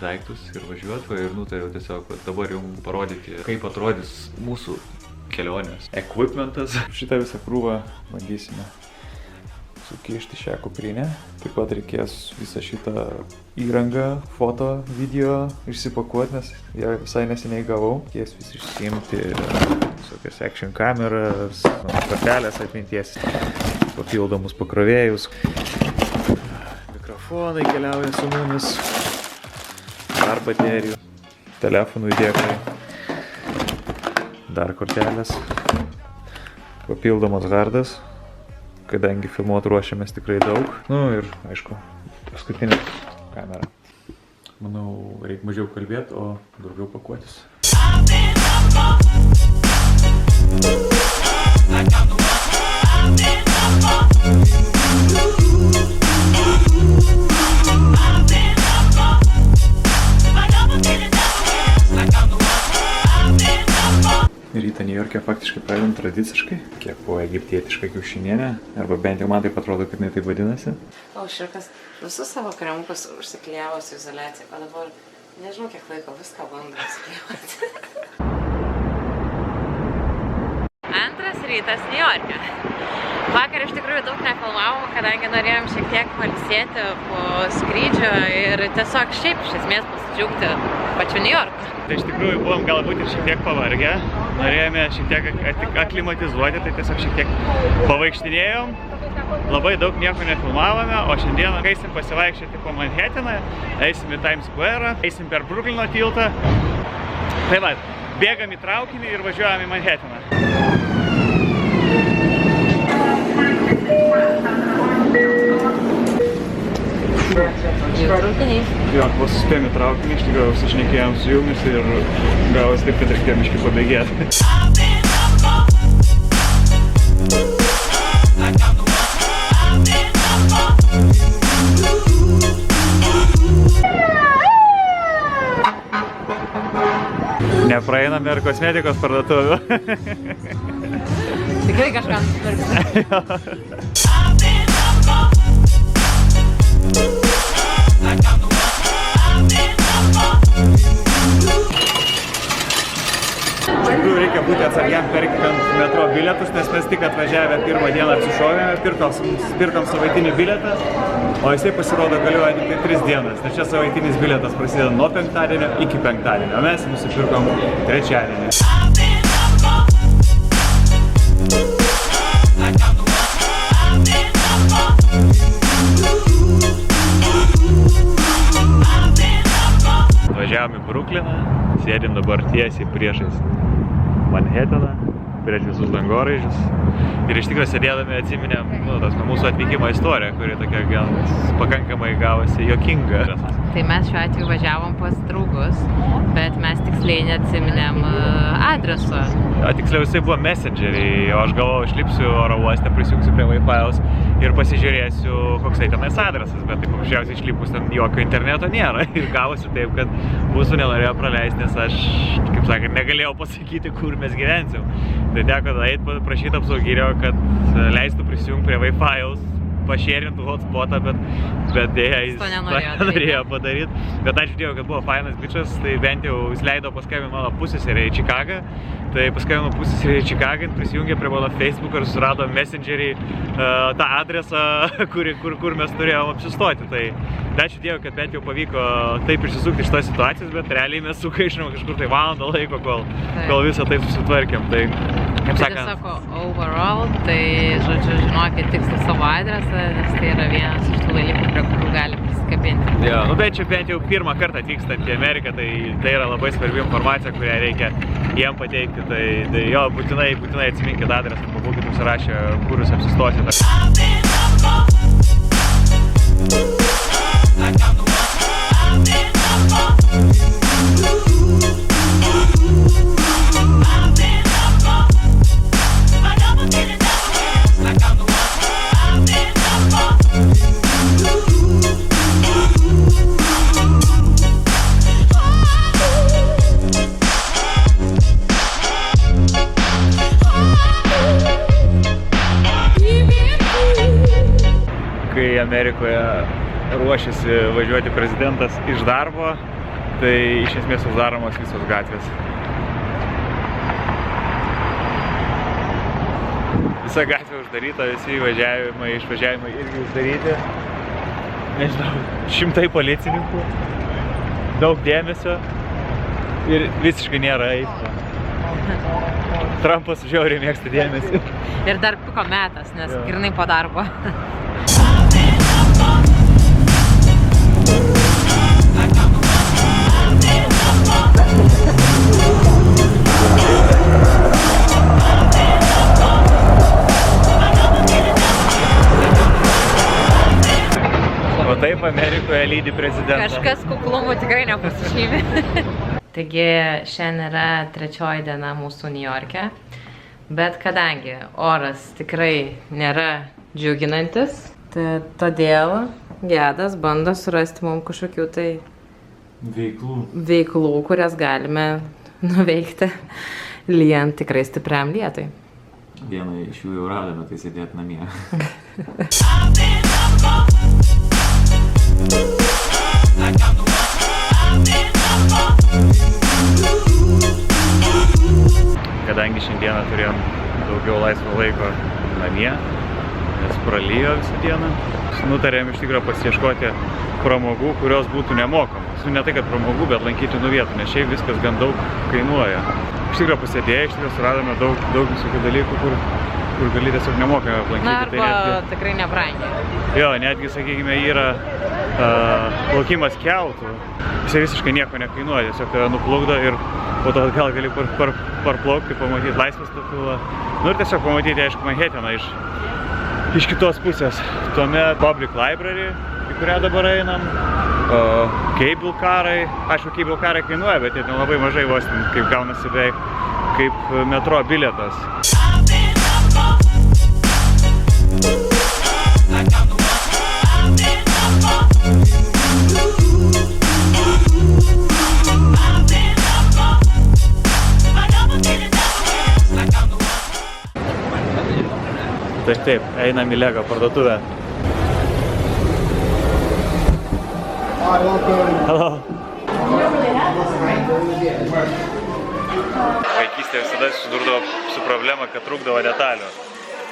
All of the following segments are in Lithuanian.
daiktus ir važiuoti ir nutariau tiesiog dabar jums parodyti, kaip atrodys mūsų kelionės equipmentas. Šitą visą krūvą bandysime sukišti šią kuprinę. Taip pat reikės visą šitą įrangą, foto, video išsipakuoti, nes ją visai neseniai gavau. Reikės vis išsiimti visokias action kameras, kortelės atminties, papildomus pakrovėjus. Mikrofonai keliauja su mumis, dar baterijų, telefonų įdėklai, dar kortelės, papildomas hardas, kadangi filmuot ruošiamės tikrai daug. Nu ir, aišku, paskutinė kamera. Manau, reikia mažiau kalbėti, o daugiau pakuotis. Rytą New York'e faktiškai pradedam tradiciškai. Kepu egiptietišką kiaušinienę, arba bent jau man taip atrodo, kad jinai taip vadinasi. O Širkas visus savo kremukus užsiklijavo su izoliacija, o dabar nežinau kiek laiko viską bando užsiklijoti. Antras rytas New York'e. Vakar iš tikrųjų daug nefilmavom, kadangi norėjom šiek tiek pailsėti po skrydžio ir tiesiog šiaip iš esmės pasidžiaugti pačiu New York'u. Tai iš tikrųjų buvom galbūt ir šiek tiek pavargę, norėjome šiek tiek aklimatizuoti, tai tiesiog šiek tiek pavaikštinėjom. Labai daug nieko nefilmavome, o šiandieną eisim pasivaikščioti po Manhattaną, eisim į Times Square, eisim per Bruklino tiltą. Tai va, bėgam į traukinį ir važiuojam į Manhattaną. Jo, vos suspėjom į traukinį, iš tikrųjų užsišnekėjom su jumis ir gavosi taip, kad reikėjo biškį pabėgėti. Nepraeiname ir kosmetikos parduotuvių. Tikrai kažką nusipirksim. Iš tikrųjų reikia būti atsargiam perkant metro bilietus, nes mes tik atvažiavę pirmą dieną apsišovėme, pirkom savaitinį bilietą, o jisai pasirodo galioja tik 3 dienas, nes čia savaitinis bilietas prasideda nuo penktadienio iki penktadienio, o mes nusipirkom trečiadienį. Važiavom į Brukliną, sėdim dabar tiesiai priešais Manhattaną, prieš visus dangoraižius. Ir iš tikrųjų sėdėdami atsiminėm mūsų atvykimo istoriją, kuri tokia gal pakankamai gavosi juokinga. Tai mes šiuo atveju važiavom pas draugus, bet mes tiksliai neatsiminėm adreso. Tiksliau jisai buvo Messenger'ai, o aš galvojau, išlipsiu oro uoste, prisijungsiu prie Wi-Fi'aus ir pasižiūrėsiu, koks tai tenais adresas, bet taip paprasčiausiai išlipus ten jokio interneto nėra. Ir gavosi taip, kad mūsų nenorėjo praleisti, nes aš, kaip sakant, negalėjau pasakyti, kur mes gyvensim. Tai teko eit prašyti apsaugyrio, kad leistų prisijungti prie Wi-Fi'aus, pašėrintų hotspotą, bet dėja jis to nenorėjo padaryti. Bet aš žiūrėjau, kad buvo fainas bičas, tai bent jau jis leido paskambinti mano pusseserei į Čikagą. Tai paskambino pusseserei į Čikagą, prisijungė prie mano Facebook'o ir surado Messenger'į tą adresą, kur mes turėjom apsistoti. Tai ačiū Dievui, kad bent jau pavyko taip išsisukti iš tos situacijos, bet realiai mes sugaišom kažkur tai valandą laiko, kol visą tai susitvarkėm. Tai, kaip sakant, sako overall, tai žodžiu, žinokit tiksliai savo adresą, nes tai yra vienas iš tų dalykų, prie kurių gali prisikabinti. Jo, nu bet čia bent jau pirmą kartą atvykstant į Ameriką, tai yra labai svarbi informacija, kurią reikia jiem pateikti. Tai jo, būtinai atsiminkit adresą, pabūkit užsirašę, kur jūs apsistosite. Kai Amerikoje ruošiasi važiuoti prezidentas iš darbo, tai iš esmės uždaromos visos gatvės. Visa gatvė uždaryta, visi įvažiavimai, išvažiavimai irgi uždaryti. Nežinau, 100 policininkų, daug dėmesio ir visiškai nėra eismo. Trumpas žiauriai mėgsta dėmesį. Ir dar piko metas, nes grynai po darbo. O taip Amerikoje lydi prezidentą. Kažkas kuklumu tikrai nepasižymi. Taigi šiandien yra 3 diena mūsų Niujorke, bet kadangi oras tikrai nėra džiuginantis, tai todėl Gedas bando surasti mums kažkokių tai veiklų, kurias galime nuveikti lyjant tikrai stipriam lietui. Vieną iš jų jau radome, tai sėdėti namie. Kadangi šiandieną turėjom daugiau laisvo laiko namie, nes pralyjo visą dieną, nutarėm iš tikrųjų pasiieškoti pramogų, kurios būtų nemokamos. Ne tai, kad pramogų, bet lankytinų vietų, nes šiaip viskas gan daug kainuoja. Iš tikrųjų pasėdėję, iš tikrųjų suradome daug visokių dalykų, kur gali tiesiog nemokamai aplankyti. Na, arba tikrai nebrangiai. Jo, netgi, sakykime, yra plaukimas keltų. Jisai visiškai nieko nekainuoja, tiesiog tave nuplukdo ir po to atgal gali parplaukti, pamatyti Laisvės statulą. Nu ir tiesiog pamatyti, aišku, Manhattaną iš kitos pusės. Tuomet Public Library, į kurią dabar einam. Cable carai. Aišku, cable carai kainuoja, bet jie ten labai mažai vos, kaip gaunasi beveik kaip metro bilietas. Taip, einam į Lego parduotuvę. Hello. Vaikystėje visada susidurdavo su problema, kad trūkdavo detalių.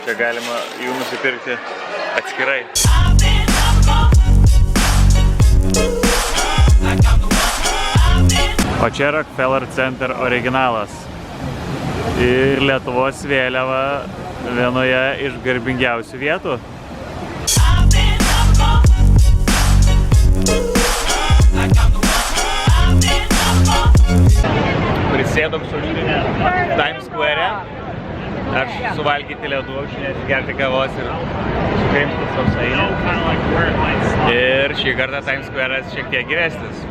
Čia galima jų nusipirkti atskirai. O čia Rockefeller Center originalas. Ir Lietuvos vėliava vienoje iš garbingiausių vietų. Prisėdom šaušinę Times Square. Aš suvalgyti ledų, gerti kavos ir sukreimti sausainį. Ir šį kartą Times Square šiek tiek gyvesnis.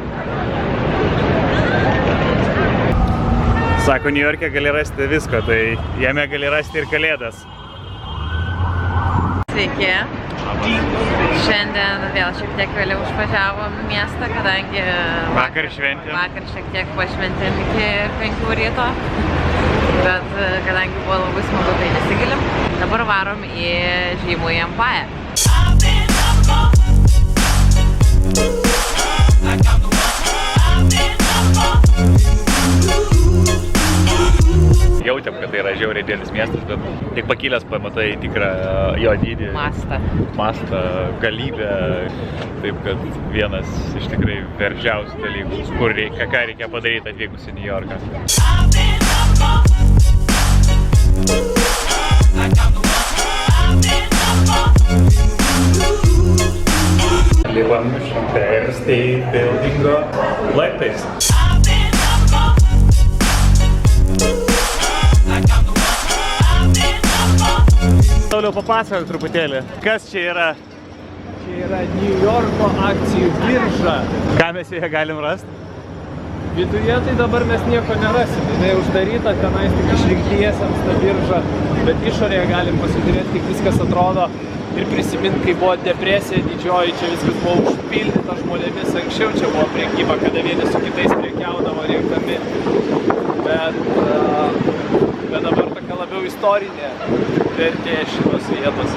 Sako, Niujorke gali rasti visko, tai jame gali rasti ir kalėdas. Sveiki. Šiandien vėl šiek tiek vėliau išvažiavom į miestą, kadangi vakar šventėm. Vakar šiek tiek pašventėm iki 5 ryto. Bet kadangi buvo labai smagu, tai nesigilim. Dabar varom į žymųjį Empire. Jautėm, kad tai yra žiauriai didelis miestas, bet tik pakilęs pamatai tikrą jo dydį. Mastą, galybę. Taip, kad vienas iš tikrai veržiausių dalykų, ką reikia padaryti atvykus į Niujorką. Lipam iš Empire State Buildingo laiptais. Toliau papasakok truputėlį, kas čia yra? Čia yra Niujorko akcijų birža. Ką mes joje galim rasti? Viduje tai dabar mes nieko nerasim. Jinai uždaryta, tenais tik išrinktiesiems ta birža, bet išorėje galim pasižiūrėti, kaip viskas atrodo ir prisiminti, kai buvo depresija didžioji, čia viskas buvo užpildyta žmonėmis. Anksčiau čia buvo prekyba, kada vieni su kitais prekiaudavo rinkdami. Bet dabar tokia labiau istorinė vertė šitos vietos.